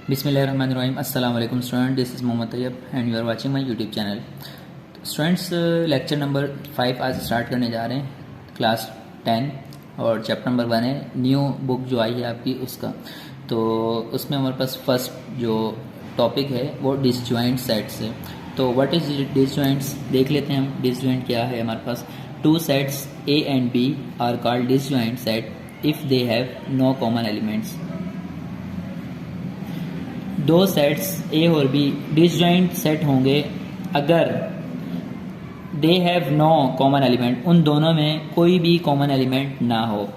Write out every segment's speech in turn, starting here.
बिस्मिल्लाहिर्रहमानिर्रहीम। अस्सलाम वालेकुम student, this is Mohammad Tayyab and you are watching my YouTube channel. Students, lecture number 5 आज start करने जा रहे हैं, क्लास 10 और चैप्टर नंबर 1 है। न्यू बुक जो आई है आपकी उसका, तो उसमें हमारे पास फर्स्ट जो टॉपिक है वो डिसजॉइंट सेट्स है। तो व्हाट इज़ डिसजॉइंट्स देख लेते हैं हम। डिसजॉइंट क्या है हमारे पास। Two sets A and B are called disjoint set if they have no common elements. दो सेट्स ए और बी डिसजॉइंट सेट होंगे अगर they have no common element, उन दोनों में कोई भी कॉमन एलिमेंट ना हो।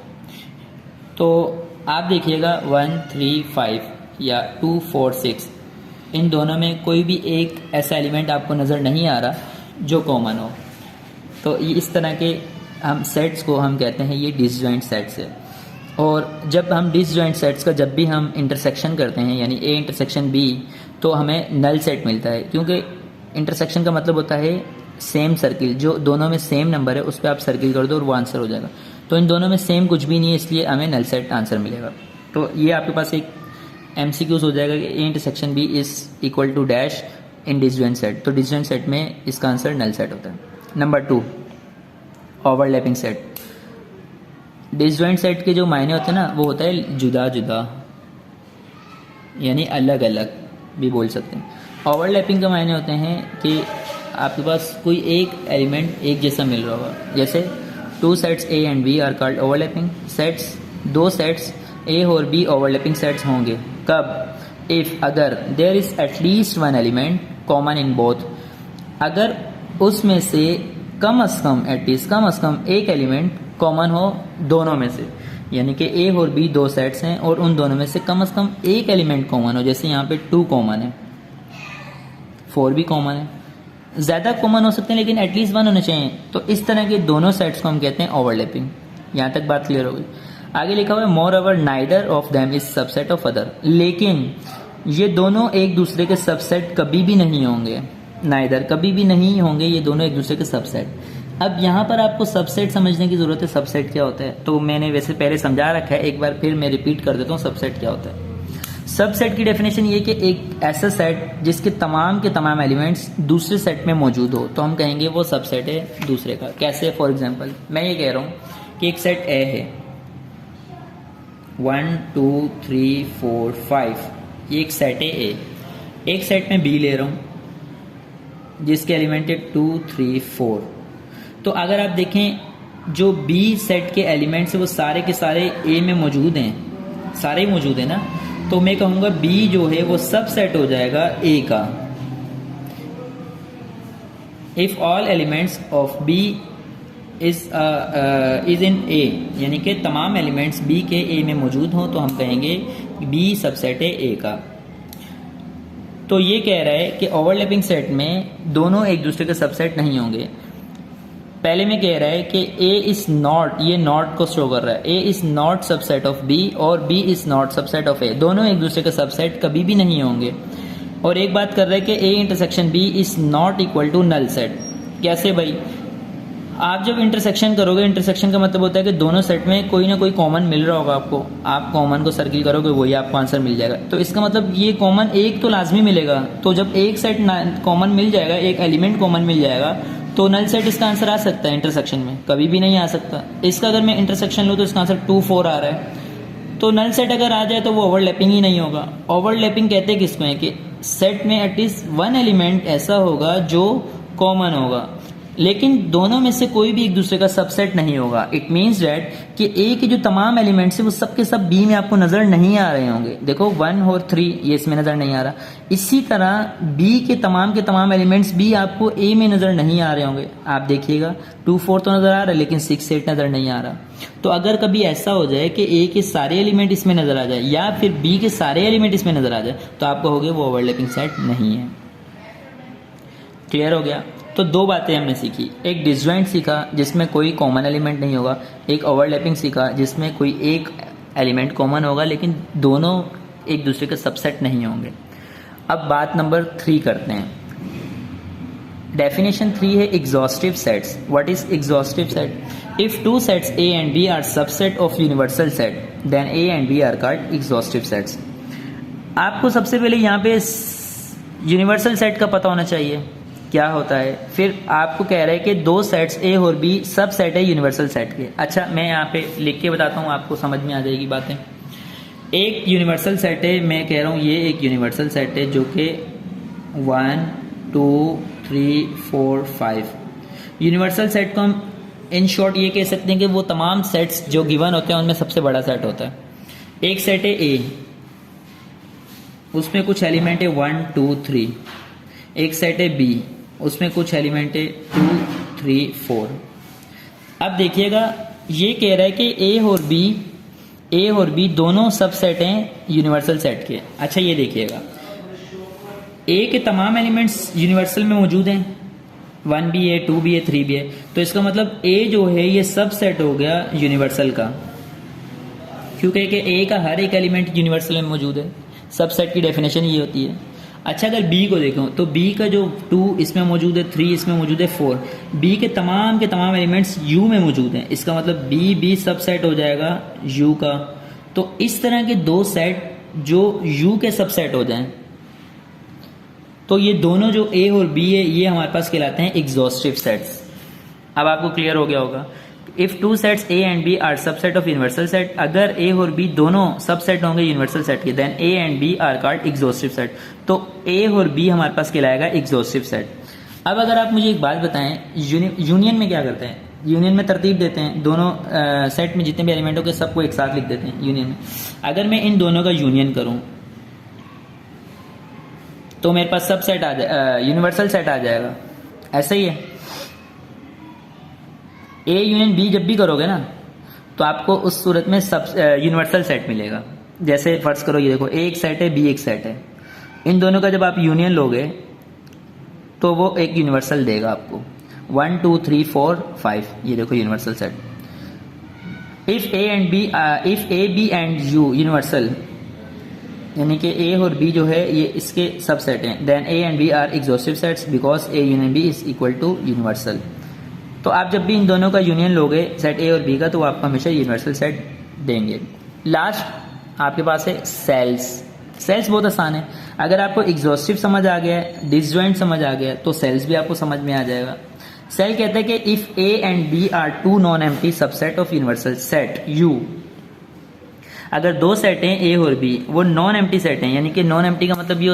तो आप देखिएगा 1, 3, 5 या 2, 4, 6, इन दोनों में कोई भी एक ऐसा एलिमेंट आपको नज़र नहीं आ रहा जो कॉमन हो। तो ये इस तरह के हम सेट्स को हम कहते हैं ये डिसजॉइंट सेट्स है। और जब हम डिसजॉइंट सेट्स का जब भी हम इंटरसेक्शन करते हैं यानी ए इंटरसेक्शन बी, तो हमें नल सेट मिलता है, क्योंकि इंटरसेक्शन का मतलब होता है सेम सर्किल, जो दोनों में सेम नंबर है उस पर आप सर्किल कर दो और वो आंसर हो जाएगा। तो इन दोनों में सेम कुछ भी नहीं है, इसलिए हमें नल सेट आंसर मिलेगा। तो ये आपके पास एक MCQs हो जाएगा कि A intersection B is equal to dash in disjoint set. तो डिसजॉइंट सेट में इसका आंसर नल सेट होता है। Number 2, overlapping set. Disjoint set के जो मायने होते हैं ना, वो होता है जुदा जुदा, यानी अलग अलग भी बोल सकते हैं। ओवरलैपिंग का मायने होते हैं कि आपके पास कोई एक एलिमेंट एक जैसा मिल रहा होगा। जैसे two sets A and B are called overlapping sets. दो सेट्स ए और बी ओवरलैपिंग सेट्स होंगे कब? इफ, अगर there is at least one element common in both, अगर उसमें से कम अज कम, एटलीस्ट कम अज कम एक एलिमेंट कॉमन हो दोनों में से। यानी कि ए और बी दो सेट्स हैं और उन दोनों में से कम से कम एक एलिमेंट कॉमन हो। जैसे यहाँ पे 2 कॉमन है, 4 भी कॉमन है, ज़्यादा कॉमन हो सकते हैं लेकिन एटलीस्ट 1 होने चाहिए। तो इस तरह के दोनों सेट्स को हम कहते हैं ओवरलैपिंग। यहाँ तक बात क्लियर हो गई। आगे लिखा हुआ है more over neither of them is subset of other. लेकिन ये दोनों एक दूसरे के सबसेट कभी भी नहीं होंगे। नाइदर कभी भी नहीं होंगे ये दोनों एक दूसरे के सबसेट। अब यहाँ पर आपको सबसेट समझने की जरूरत है। सबसेट क्या होता है तो मैंने वैसे पहले समझा रखा है, एक बार फिर मैं रिपीट कर देता हूँ सबसेट क्या होता है। सबसेट की डेफिनेशन ये कि एक ऐसा सेट जिसके तमाम के तमाम एलिमेंट्स दूसरे सेट में मौजूद हो, तो हम कहेंगे वो सबसेट है दूसरे का। कैसे? फॉर एग्जांपल मैं ये कह रहा हूँ कि एक सेट ए है, 1, 2, 3, 4, 5, ये एक सेट है ए। एक सेट में बी ले रहा हूँ जिसके एलिमेंट है 2, 3, 4। तो अगर आप देखें जो बी सेट के एलिमेंट्स है वो सारे के सारे ए में मौजूद हैं, सारे ही मौजूद हैं ना। तो मैं कहूँगा बी जो है वो सब सेट हो जाएगा ए का। If all elements of B is in A, यानी कि तमाम एलिमेंट्स बी के ए में मौजूद हों, तो हम कहेंगे बी सबसेट है ए का। तो ये कह रहा है कि ओवरलैपिंग सेट में दोनों एक दूसरे के सबसेट नहीं होंगे। पहले में कह रहा है कि ए इज नॉट, ये नॉट को शो कर रहा है, A is not subset of B और B is not subset of A. दोनों एक दूसरे के सबसेट कभी भी नहीं होंगे। और एक बात कर रहा है कि A intersection B is not equal to null set. कैसे भाई? आप जब इंटरसेक्शन करोगे, इंटरसेक्शन का मतलब होता है कि दोनों सेट में कोई ना कोई कॉमन मिल रहा होगा आपको। आप कॉमन को सर्किल करोगे वही आपको आंसर मिल जाएगा। तो इसका मतलब ये कॉमन एक तो लाजमी मिलेगा। तो जब एक सेट कॉमन मिल जाएगा, एक एलिमेंट कॉमन मिल जाएगा, तो नल सेट इसका आंसर आ सकता है इंटरसेक्शन में, कभी भी नहीं आ सकता। इसका अगर मैं इंटरसेक्शन लूँ तो इसका आंसर 2, 4 आ रहा है। तो नल सेट अगर आ जाए तो वो ओवरलैपिंग ही नहीं होगा। ओवरलैपिंग कहते हैं किसको है कि सेट में एटलीस्ट वन एलिमेंट ऐसा होगा जो कॉमन होगा, लेकिन दोनों में से कोई भी एक दूसरे का सबसेट नहीं होगा। इट मीन्स दैट कि ए के जो तमाम एलिमेंट्स हैं वो सब के सब बी में आपको नजर नहीं आ रहे होंगे। देखो 1 और 3 ये इसमें नजर नहीं आ रहा। इसी तरह बी के तमाम एलिमेंट्स भी आपको ए में नजर नहीं आ रहे होंगे। आप देखिएगा 2, 4 तो नजर आ रहा है लेकिन 6, 8 नजर नहीं आ रहा। तो अगर कभी ऐसा हो जाए कि ए के सारे एलिमेंट इसमें नजर आ जाए या फिर बी के सारे एलिमेंट इसमें नजर आ जाए, तो आप कहोगे वो ओवरलैपिंग सेट नहीं है। क्लियर हो गया? तो दो बातें हमने सीखी, एक डिसजॉइंट सीखा जिसमें कोई कॉमन एलिमेंट नहीं होगा, एक ओवरलैपिंग सीखा जिसमें कोई एक एलिमेंट कॉमन होगा लेकिन दोनों एक दूसरे के सबसेट नहीं होंगे। अब बात नंबर 3 करते हैं। डेफिनेशन 3 है exhaustive sets. What is exhaustive set? If two sets A and B are subset of universal set then A and B are called exhaustive sets. आपको सबसे पहले यहाँ पे यूनिवर्सल सेट का पता होना चाहिए क्या होता है। फिर आपको कह रहा है कि दो सेट्स ए और बी सब सेट है यूनिवर्सल सेट के। अच्छा, मैं यहाँ पे लिख के बताता हूँ, आपको समझ में आ जाएगी बातें। एक यूनिवर्सल सेट है, मैं कह रहा हूँ ये एक यूनिवर्सल सेट है जो कि 1 2 3 4 5 यूनिवर्सल सेट को हम इन शॉर्ट ये कह सकते हैं कि वो तमाम सेट्स जो गिवन होते हैं उनमें सबसे बड़ा सेट होता है। एक सेट है ए, उसमें कुछ एलिमेंट है 1 2 3। एक सेट है बी, उसमें कुछ एलिमेंट है 2 3 4। अब देखिएगा ये कह रहा है कि ए और बी दोनों सब सेट हैं यूनिवर्सल सेट के। अच्छा ये देखिएगा, ए के तमाम एलिमेंट्स यूनिवर्सल में मौजूद हैं, 1 भी है 2 भी है 3 भी है। तो इसका मतलब ए जो है ये सब सेट हो गया यूनिवर्सल का, क्योंकि ए का हर एक एलिमेंट यूनिवर्सल में मौजूद है। सब सेट की डेफिनेशन ये होती है। अच्छा, अगर बी को देखो तो बी का जो 2 इसमें मौजूद है, 3 इसमें मौजूद है, 4 बी के तमाम एलिमेंट्स यू में मौजूद हैं। इसका मतलब बी सब सेट हो जाएगा यू का। तो इस तरह के दो सेट जो यू के सब सेट हो जाएं, तो ये दोनों जो ए और बी है ये हमारे पास कहलाते हैं एग्जॉस्टिव सेट्स। अब आपको क्लियर हो गया होगा। If two sets A and B are subset of universal set, अगर ए और बी दोनों सबसेट होंगे यूनिवर्सल सेट के, then A and B are called exhaustive set. तो ए और बी हमारे पास कहलाएगा एग्जॉस्टिव सेट। अब अगर आप मुझे एक बात बताएं, यूनियन में क्या करते हैं? यूनियन में तरतीब देते हैं, दोनों सेट में जितने भी एलिमेंट हो सबको एक साथ लिख देते हैं यूनियन में। अगर मैं इन दोनों का यूनियन करूं तो मेरे पास सब सेट आ जाए, यूनिवर्सल सेट आ जाएगा। ऐसा ही है, ए यूनियन बी जब भी करोगे ना तो आपको उस सूरत में सब यूनिवर्सल सेट मिलेगा। जैसे फर्ज करो, ये देखो ए एक सेट है बी एक सेट है, इन दोनों का जब आप यूनियन लोगे तो वो एक यूनिवर्सल देगा आपको। 1 2 3 4 5, ये देखो universal set. If A B and U universal, यानी कि ए और बी जो है ये इसके सब सेट हैं, then A and B are exhaustive sets because A union B is equal to universal. तो आप जब भी इन दोनों का यूनियन लोगे सेट ए और बी का, तो आपको हमेशा यूनिवर्सल सेट देंगे। लास्ट आपके पास है सेल्स। सेल्स बहुत आसान है। अगर आपको एग्जॉस्टिव समझ आ गया, डिसजॉइंट समझ आ गया, तो सेल्स भी आपको समझ में आ जाएगा। सेल कहता है कि if A and B are two non empty subset of universal set U, अगर दो सेट हैं ए और बी, वो नॉन एम्प्टी सेट हैं, यानी कि नॉन एम्प्टी का मतलब ये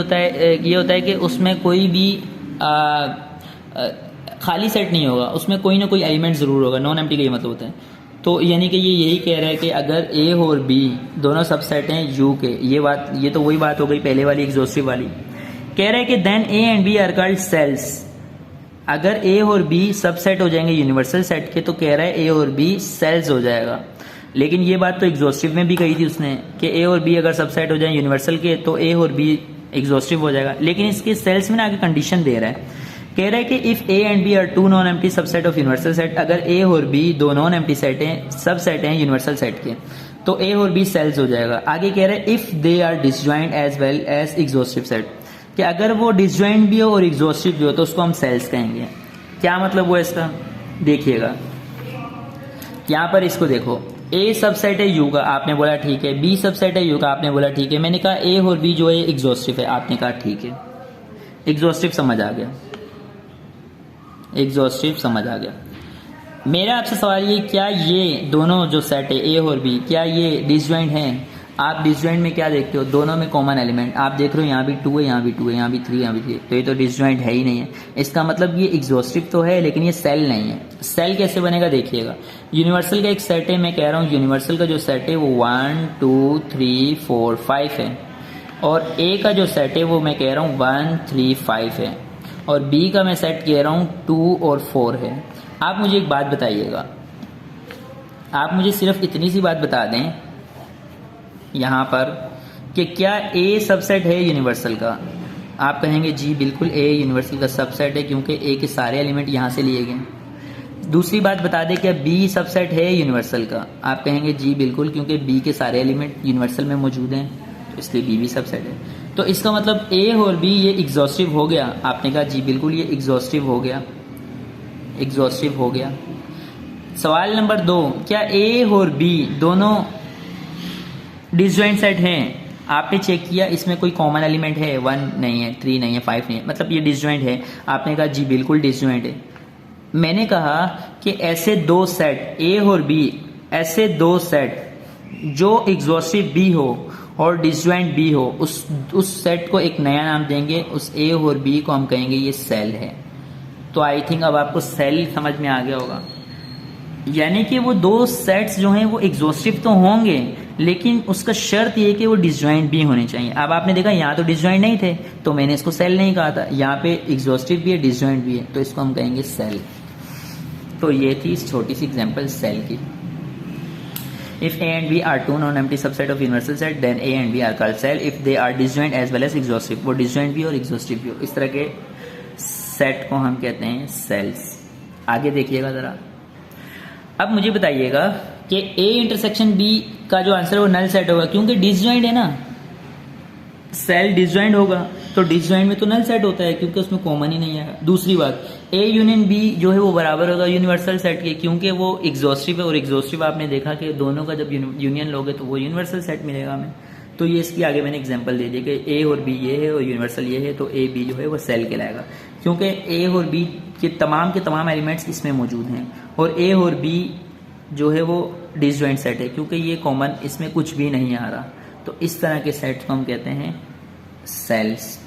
होता है कि उसमें कोई भी खाली सेट नहीं होगा, उसमें कोई ना कोई एलिमेंट जरूर होगा। नॉन एम्प्टी का ये मतलब होता है। तो यानी कि ये यही कह रहा है कि अगर ए और बी दोनों सबसेट हैं यू के, ये तो वही बात हो गई पहले वाली एग्जॉस्टिव वाली। कह रहा है कि then A and B are called cells. अगर ए और बी सबसेट हो जाएंगे यूनिवर्सल सेट के, तो कह रहा है ए और बी सेल्स हो जाएगा। लेकिन ये बात तो एग्जॉस्टिव में भी कही थी उसने कि ए और बी अगर सबसेट हो जाए यूनिवर्सल के तो ए और बी एग्जॉस्टिव हो जाएगा। लेकिन इसके सेल्स में ना आगे कंडीशन दे रहा है, कह रहा है कि if A and B are two non empty subset of universal set, अगर ए और बी दो नॉन एम्प्टी सेट हैं, सब सेट हैं यूनिवर्सल सेट के, तो ए और बी सेल्स हो जाएगा। आगे कह रहा है if they are disjoint as well as exhaustive set, कि अगर वो डिसजॉइंट भी हो और एग्जॉस्टिव भी हो तो उसको हम सेल्स कहेंगे। क्या मतलब हुआ इसका? देखिएगा यहां पर, इसको देखो, ए सबसेट है यू का, आपने बोला ठीक है। बी सबसेट है यू का, आपने बोला ठीक है। मैंने कहा ए और बी जो है एग्जॉस्टिव है, आपने कहा ठीक है। एग्जॉस्टिव समझ आ गया, एग्जॉस्टिव समझ आ गया। मेरा आपसे सवाल ये, क्या ये दोनों जो सेट है ए और बी, क्या ये डिसजॉइंट हैं? आप डिसजॉइंट में क्या देखते हो? दोनों में कॉमन एलिमेंट आप देख रहे हो, यहाँ भी 2 है, यहाँ भी 2 है, यहाँ भी 3, यहाँ भी 3, तो ये तो डिसजॉइंट है ही नहीं है। इसका मतलब ये एग्जॉस्टिव तो है लेकिन ये सेल नहीं है। सेल कैसे बनेगा देखिएगा। यूनिवर्सल का एक सेट है, मैं कह रहा हूँ यूनिवर्सल का जो सेट है वो 1 2 3 4 5 है, और ए का जो सेट है वो मैं कह रहा हूँ 1 3 5 है, और बी का मैं सेट कह रहा हूँ 2 और 4 है। आप मुझे एक बात बताइएगा, आप मुझे सिर्फ इतनी सी बात बता दें यहाँ पर कि क्या ए सबसेट है यूनिवर्सल का? आप कहेंगे जी बिल्कुल ए यूनिवर्सल का सबसेट है, क्योंकि ए के सारे एलिमेंट यहाँ से लिए गए। दूसरी बात बता दें, क्या बी सबसेट है यूनिवर्सल का? आप कहेंगे जी बिल्कुल, क्योंकि बी के सारे एलिमेंट यूनिवर्सल में मौजूद हैं, तो इसलिए बी भी सबसेट है। तो इसका मतलब ए और बी ये एग्जॉस्टिव हो गया। आपने कहा जी बिल्कुल ये एग्जॉस्टिव हो गया, एग्जॉस्टिव हो गया। सवाल नंबर 2, क्या ए और बी दोनों डिसजॉइंट सेट हैं? आपने चेक किया इसमें कोई कॉमन एलिमेंट है, 1 नहीं है, 3 नहीं है, 5 नहीं है, मतलब ये डिसजॉइंट है। आपने कहा जी बिल्कुल डिसजॉइंट है। मैंने कहा कि ऐसे दो सेट ए और बी, ऐसे दो सेट जो एग्जॉस्टिव बी हो और डिसजॉइंट बी हो, उस सेट को एक नया नाम देंगे, उस ए और बी को हम कहेंगे ये सेल है। तो आई थिंक अब आपको सेल समझ में आ गया होगा। यानी कि वो दो सेट्स जो हैं वो एग्जॉस्टिव तो होंगे, लेकिन उसका शर्त ये कि वो डिसजॉइंट भी होने चाहिए। अब आपने देखा यहाँ तो डिसजॉइंट नहीं थे तो मैंने इसको सेल नहीं कहा था, यहाँ पे एग्जॉस्टिव भी है डिसजॉइंट भी है, तो इसको हम कहेंगे सेल। तो ये थी इस छोटी सी एग्जांपल सेल की। If A and B are two non-empty subset of universal set, then A and B are called cell if they are disjoint as well as exhaustive। वो disjoint भी और exhaustive भी हो, इस तरह के सेट को हम कहते हैं सेल्स। आगे देखिएगा जरा। अब मुझे बताइएगा कि A इंटरसेक्शन B का जो आंसर है वो नल सेट होगा, क्योंकि डिसजॉइंट है ना, सेल डिसजॉइंट होगा तो डिसजॉइंट में तो नल सेट होता है क्योंकि उसमें कॉमन ही नहीं आएगा। दूसरी बात, ए यूनियन बी जो है वो बराबर होगा यूनिवर्सल सेट के, क्योंकि वो एग्जॉस्टिव है और एग्जॉस्टिव आपने देखा कि दोनों का जब यूनियन लोगे तो वो यूनिवर्सल सेट मिलेगा हमें। तो ये इसकी आगे मैंने एग्जांपल दे दी कि ए और बी ये है और यूनिवर्सल ये है, तो ए बी जो है वो सेल कहलाएगा, क्योंकि ए और बी के तमाम एलिमेंट्स इसमें मौजूद हैं और ए और बी जो है वो डिसजॉइंट सेट है क्योंकि ये कॉमन इसमें कुछ भी नहीं आ रहा। तो इस तरह के सेट को हम कहते हैं सेल्स।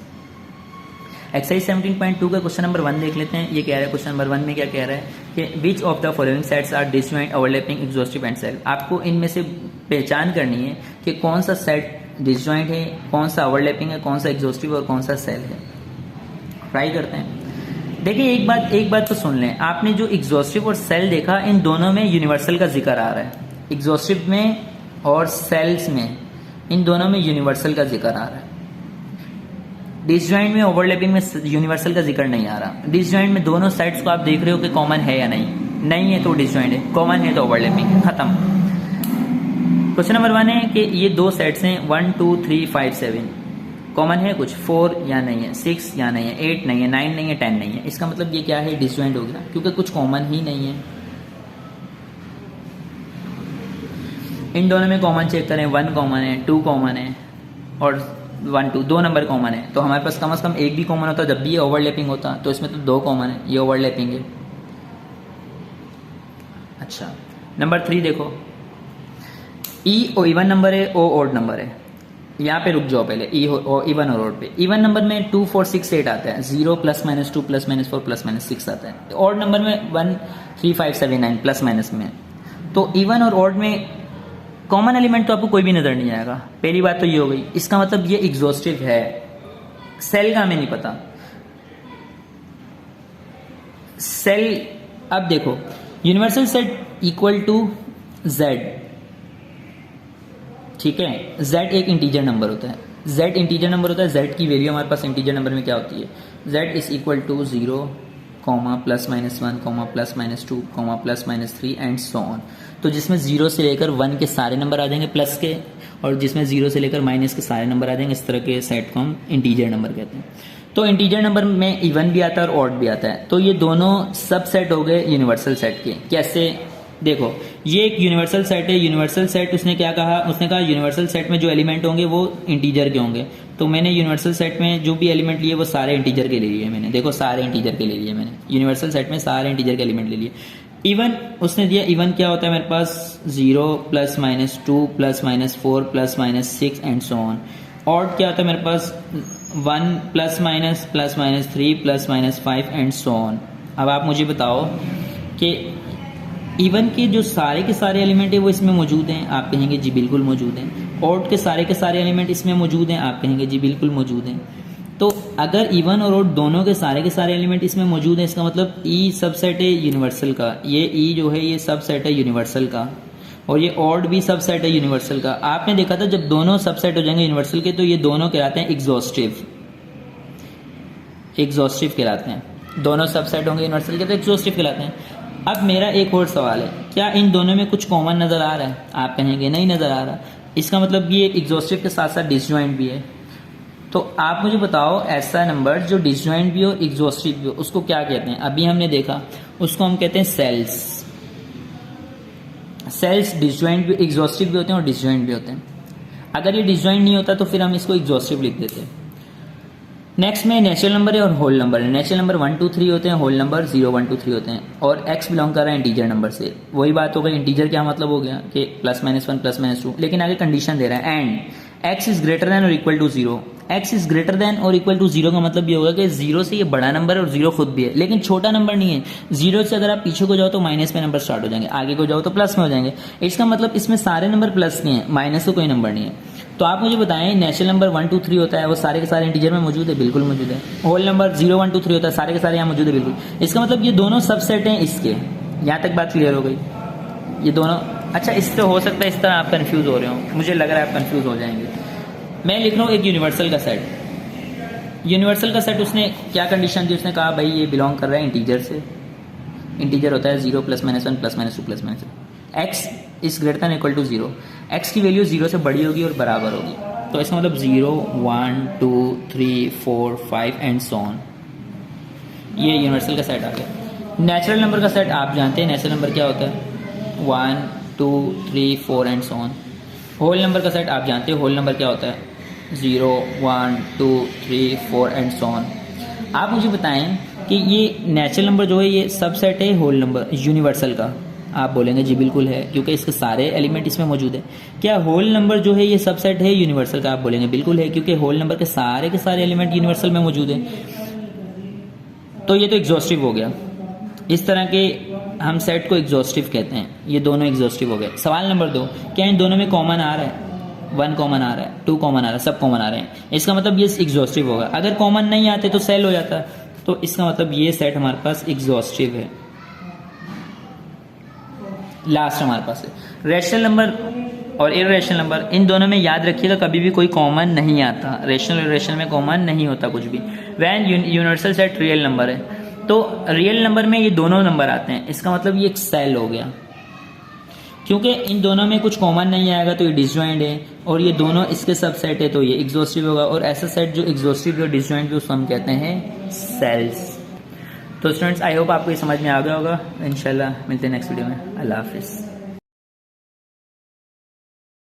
एक्सरसाइज 17.2 का क्वेश्चन नंबर 1 देख लेते हैं। ये कह रहा है क्वेश्चन नंबर 1 में क्या कह रहा है कि which of the following sets are disjoint overlapping exhaustive and cell. आपको इनमें से पहचान करनी है कि कौन सा सेट डिसजॉइंट है, कौन सा ओवरलैपिंग है, कौन सा एग्जॉस्टिव और कौन सा सेल है। ट्राई करते हैं। देखिए एक बात तो सुन लें, आपने जो एग्जॉस्टिव और सेल देखा इन दोनों में यूनिवर्सल का जिक्र आ रहा है। एग्जॉस्टिव में और सेल्स में इन दोनों में यूनिवर्सल का जिक्र आ रहा है। डिसजॉइंट में ओवरलैपिंग में यूनिवर्सल का जिक्र नहीं आ रहा। डिसजॉइंट में दोनों साइड्स को आप देख रहे हो कि कॉमन है या नहीं है तो डिसजॉइंट है, कॉमन है तो ओवरलैपिंग, खत्म। क्वेश्चन नंबर 1 है कि ये दो सेट्स हैं 1 2 3 5 7, कॉमन है कुछ 4 या नहीं है, 6 या नहीं है, 8 नहीं है, 9 नहीं है, 10 नहीं है। इसका मतलब ये क्या है, डिसजॉइंट हो गया क्योंकि कुछ कॉमन ही नहीं है। इन दोनों में कॉमन चेक करें, 1 कॉमन है, 2 कॉमन है और 1 2 दो नंबर कॉमन है, तो हमारे पास कम से कम एक भी कॉमन होता जब भी ये ओवरलैपिंग होता, तो इसमें तो 2 कॉमन है, ये ओवरलैपिंग है। अच्छा नंबर 3 देखो, ई इवन नंबर है, ओ ऑड नंबर है। यहाँ पे रुक जाओ पहले, इवन और ऑड पे। इवन नंबर में 2 4 6 8 आता है, 0 ± 2 ± 4 ± 6 आता है। ऑड नंबर में 1 3 5 7 9 प्लस माइनस में। तो इवन और ऑड में कॉमन एलिमेंट तो आपको कोई भी नजर नहीं आएगा। पहली बात तो ये हो गई, इसका मतलब ये एग्जॉस्टिव है। सेल का हमें नहीं पता। सेल, अब देखो universal set equal to Z, ठीक है। जेड एक इंटीजर नंबर होता है, जेड इंटीजर नंबर होता है। जेड की वैल्यू हमारे पास इंटीजर नंबर में क्या होती है, Z is equal to 0, ±1, ±2, ±3 and so on. तो जिसमें 0 से लेकर 1 के सारे नंबर आ जाएंगे प्लस के, और जिसमें 0 से लेकर माइनस के सारे नंबर आ जाएंगे। इस तरह के सेट को हम इंटीजर नंबर कहते हैं। तो इंटीजर नंबर में इवन भी आता है और ऑड भी आता है। तो ये दोनों सब सेट हो गए यूनिवर्सल सेट के। कैसे, देखो ये एक यूनिवर्सल सेट है। यूनिवर्सल सेट उसने क्या कहा, उसने कहा यूनिवर्सल सेट में जो एलिमेंट होंगे वो इंटीजर के होंगे। तो मैंने यूनिवर्सल सेट में जो भी एलिमेंट लिए वो सारे इंटीजर के ले लिए मैंने। देखो सारे इंटीजर के ले लिए मैंने, यूनिवर्सल सेट में सारे इंटीजर के एलिमेंट ले लिए। इवन उसने दिया, इवन क्या होता है मेरे पास 0 ±2 ±4 ±6 एंड सो ऑन। ऑड क्या होता है मेरे पास 1 ±3 ±5 एंड सो ऑन। अब आप मुझे बताओ कि इवन के जो सारे के सारे एलिमेंट है वो इसमें मौजूद हैं, आप कहेंगे जी बिल्कुल मौजूद हैं। ऑड के सारे एलिमेंट इसमें मौजूद हैं, आप कहेंगे जी बिल्कुल मौजूद हैं। तो अगर इवन और ऑड दोनों के सारे एलिमेंट इसमें मौजूद हैं, इसका मतलब ई सबसेट है यूनिवर्सल का। ये ई जो है ये सबसेट है यूनिवर्सल का, और ये ऑड भी सबसेट है यूनिवर्सल का। आपने देखा था जब दोनों सबसेट हो जाएंगे यूनिवर्सल के तो ये दोनों कहलाते हैं एग्जॉस्टिव, एग्जॉस्टिव कहलाते हैं। दोनों सबसेट होंगे यूनिवर्सल के तो एग्जॉस्टिव कहलाते हैं। अब मेरा एक और सवाल है, क्या इन दोनों में कुछ कॉमन नजर आ रहा है? आप कहेंगे नहीं नजर आ रहा। इसका मतलब ये एग्जॉस्टिव के साथ साथ डिसजॉइंट भी है। तो आप मुझे बताओ ऐसा नंबर जो डिसजॉइंट भी हो एग्जॉस्टिव भी हो उसको क्या कहते हैं? अभी हमने देखा उसको हम कहते हैं सेल्स। सेल्स डिसजॉइंट भी, एग्जॉस्टिव भी होते हैं और डिसजॉइंट भी होते हैं। अगर ये डिसजॉइंट नहीं होता तो फिर हम इसको एग्जॉस्टिव लिख देते। नेक्स्ट में नेचुरल नंबर है और होल नंबर है। नेचुरल नंबर 1 2 3 होते हैं, होल नंबर 0 1 2 3 होते हैं, और x बिलोंग कर रहा है इंटीजर नंबर से। वही बात हो गई, इंटीजर क्या मतलब हो गया कि +-1 +-2, लेकिन आगे कंडीशन दे रहा है and x is greater than और equal to 0। x is greater than और इक्वल टू 0 का मतलब ये होगा कि 0 से ये बड़ा नंबर है और 0 खुद भी है, लेकिन छोटा नंबर नहीं है। 0 से अगर आप पीछे को जाओ तो माइनस में नंबर स्टार्ट हो जाएंगे, आगे को जाओ तो प्लस में हो जाएंगे। इसका मतलब इसमें सारे नंबर प्लस के हैं, माइनस तो कोई नंबर नहीं है। तो आप मुझे बताएं, नेचुरल नंबर 1 2 3 होता है, वो सारे के सारे इंटीजर में मौजूद है, बिल्कुल मौजूद है। होल नंबर 0 1 2 3 होता है, सारे के सारे यहाँ मौजूद है, बिल्कुल। इसका मतलब ये दोनों सबसेट हैं इसके। यहाँ तक बात क्लियर हो गई, ये दोनों। अच्छा, इससे हो सकता है इस तरह आप कंफ्यूज हो रहे हो, मुझे लग रहा है आप कंफ्यूज हो जाएंगे। मैं लिख रहा हूँ एक यूनिवर्सल का सेट। यूनिवर्सल का सेट उसने क्या कंडीशन दी, उसने कहा भाई ये बिलोंग कर रहा है इंटीजर से। इंटीजर होता है 0 +-1 +-2 +-3। x is greater than equal to 0। x की वैल्यू 0 से बड़ी होगी और बराबर होगी, तो इसका मतलब 0 1 2 3 4 5 एंड सो ऑन। ये यूनिवर्सल का सेट आ गया। नेचुरल नंबर का सेट आप जानते हैं, नेचुरल नंबर क्या होता है, 1 2 3 4 and so on. Whole number का सेट आप जानते हैं, होल नंबर क्या होता है, 0 1 2 3 4 एंड सो ऑन। आप मुझे बताएं कि ये नेचुरल नंबर जो है ये सबसेट है होल नंबर यूनिवर्सल का। आप बोलेंगे जी बिल्कुल है, क्योंकि इसके सारे एलिमेंट इसमें मौजूद है। क्या होल नंबर जो है ये सबसेट है यूनिवर्सल का? आप बोलेंगे बिल्कुल है, क्योंकि होल नंबर के सारे एलिमेंट यूनिवर्सल में मौजूद है। तो ये तो एग्जॉस्टिव हो गया। इस तरह के हम सेट को एग्जॉस्टिव कहते हैं। ये दोनों एग्जॉस्टिव हो गए। सवाल नंबर 2, क्या इन दोनों में कॉमन आ रहा है? 1 कॉमन आ रहा है, 2 कॉमन आ रहा है, सब कॉमन आ रहे हैं। इसका मतलब ये एग्जॉस्टिव होगा। अगर कॉमन नहीं आते तो सेल हो जाता, तो इसका मतलब ये सेट हमारे पास एग्जॉस्टिव है। लास्ट हमारे पास है रेशनल नंबर और इर्रेशनल नंबर। इन दोनों में याद रखिएगा कभी भी कोई कॉमन नहीं आता। रेशनल और इर्रेशनल में कॉमन नहीं होता कुछ भी। When universal set real number है, तो रियल नंबर में ये दोनों नंबर आते हैं। इसका मतलब ये एक सेल हो गया, क्योंकि इन दोनों में कुछ कॉमन नहीं आएगा तो ये डिसजॉइंट है, और ये दोनों इसके सबसेट है तो ये एग्जॉस्टिव होगा। और ऐसा सेट जो एग्जॉस्टिव और डिसजॉइंट भी उसको हम कहते हैं सेल्स। तो स्टूडेंट्स, आई होप आपको ये समझ में आ गया होगा। इंशाल्लाह मिलते हैं नेक्स्ट वीडियो में। अल्लाह हाफिज़।